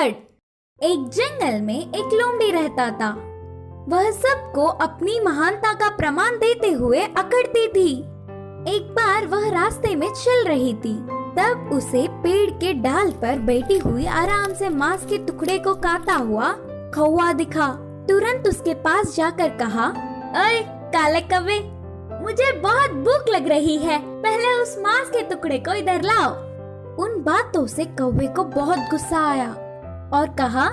अकड़। एक जंगल में एक लोमड़ी रहता था। वह सबको अपनी महानता का प्रमाण देते हुए अकड़ती थी। एक बार वह रास्ते में चल रही थी, तब उसे पेड़ के डाल पर बैठी हुई आराम से मांस के टुकड़े को काटा हुआ कौवा दिखा। तुरंत उसके पास जाकर कहा, अरे काले कौवे, मुझे बहुत भूख लग रही है, पहले उस मांस के टुकड़े को इधर लाओ। उन बातों से कौवे को बहुत गुस्सा आया और कहा,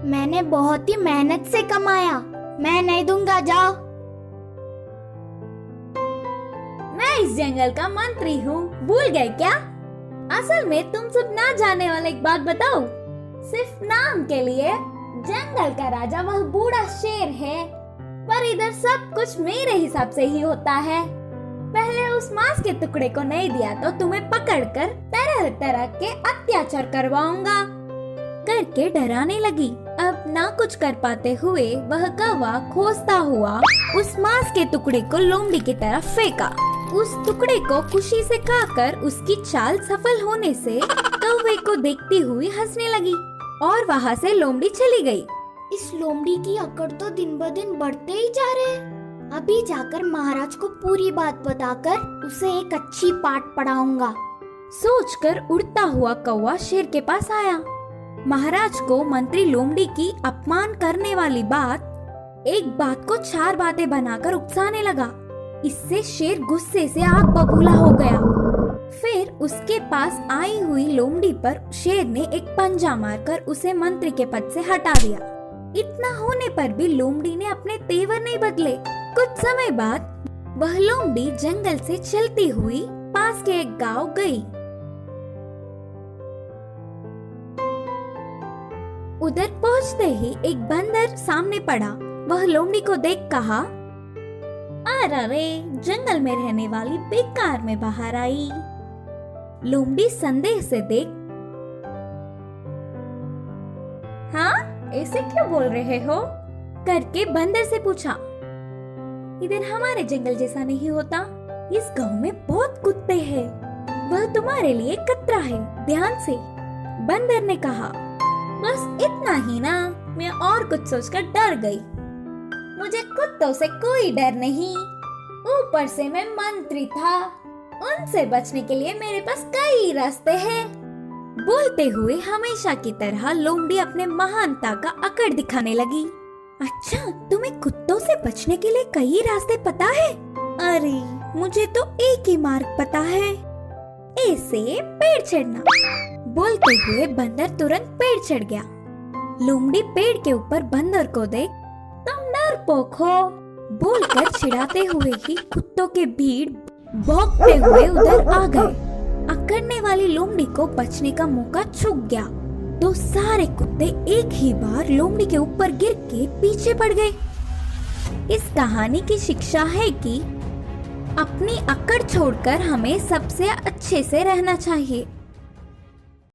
मैंने बहुत ही मेहनत से कमाया, मैं नहीं दूंगा, जाओ। मैं इस जंगल का मंत्री हूँ, भूल गए क्या? असल में तुम सब ना जाने वाला एक बात बताओ। सिर्फ नाम के लिए जंगल का राजा वह बूढ़ा शेर है, पर इधर सब कुछ मेरे हिसाब से ही होता है। पहले उस मांस के टुकड़े को नहीं दिया तो तुम्हें पकड़कर तरह तरह के अत्याचार करवाऊंगा करके डराने लगी। अब ना कुछ कर पाते हुए वह कौवा खोजता हुआ उस मांस के टुकड़े को लोमड़ी की तरफ फेंका। उस टुकड़े को खुशी से खाकर उसकी चाल सफल होने से कौवे को देखती हुई हंसने लगी और वहाँ से लोमड़ी चली गई। इस लोमड़ी की अकड़ तो दिन ब दिन बढ़ते ही जा रहे हैं। अभी जाकर महाराज को पूरी बात बताकर उसे एक अच्छी पाठ पढ़ाऊंगा। सोचकर उड़ता हुआ कौवा शेर के पास आया। महाराज को मंत्री लोमड़ी की अपमान करने वाली एक बात को 4 बातें बनाकर उकसाने लगा। इससे शेर गुस्से से आग बबूला हो गया। फिर उसके पास आई हुई लोमड़ी पर शेर ने एक पंजा मारकर उसे मंत्री के पद से हटा दिया। इतना होने पर भी लोमड़ी ने अपने तेवर नहीं बदले। कुछ समय बाद वह लोमड़ी जंगल से चलती हुई पास के एक गांव गई। उधर पहुंचते ही एक बंदर सामने पड़ा। वह लोमड़ी को देख कहा, अरे जंगल में रहने वाली बेकार में बाहर आई। लोमड़ी संदेह से देख, हाँ ऐसे क्यों बोल रहे हो करके बंदर से पूछा। इधर हमारे जंगल जैसा नहीं होता, इस गांव में बहुत कुत्ते हैं, वह तुम्हारे लिए खतरा है, ध्यान से। बंदर ने कहा, बस इतना ही ना, मैं और कुछ सोचकर डर गई। मुझे कुत्तों से कोई डर नहीं, ऊपर से मैं मंत्री था, उनसे बचने के लिए मेरे पास कई रास्ते हैं। बोलते हुए हमेशा की तरह लोमड़ी अपने महानता का अकड़ दिखाने लगी। अच्छा, तुम्हें कुत्तों से बचने के लिए कई रास्ते पता है? अरे मुझे तो एक ही मार्ग पता है, ऐसे पेड़ चढ़ना। बोलते हुए बंदर तुरंत पेड़ चढ़ गया। लोमड़ी पेड़ के ऊपर बंदर को देख, तुम डरपोक हो बोलकर चिढ़ाते हुए ही कुत्तों के भीड़ भौंकते हुए उधर आ गए। अकड़ने वाली लोमड़ी को बचने का मौका छूट गया तो सारे कुत्ते एक ही बार लोमड़ी के ऊपर गिर के पीछे पड़ गए। इस कहानी की शिक्षा है कि अपनी अकड़ छोड़कर हमें सबसे अच्छे से रहना चाहिए।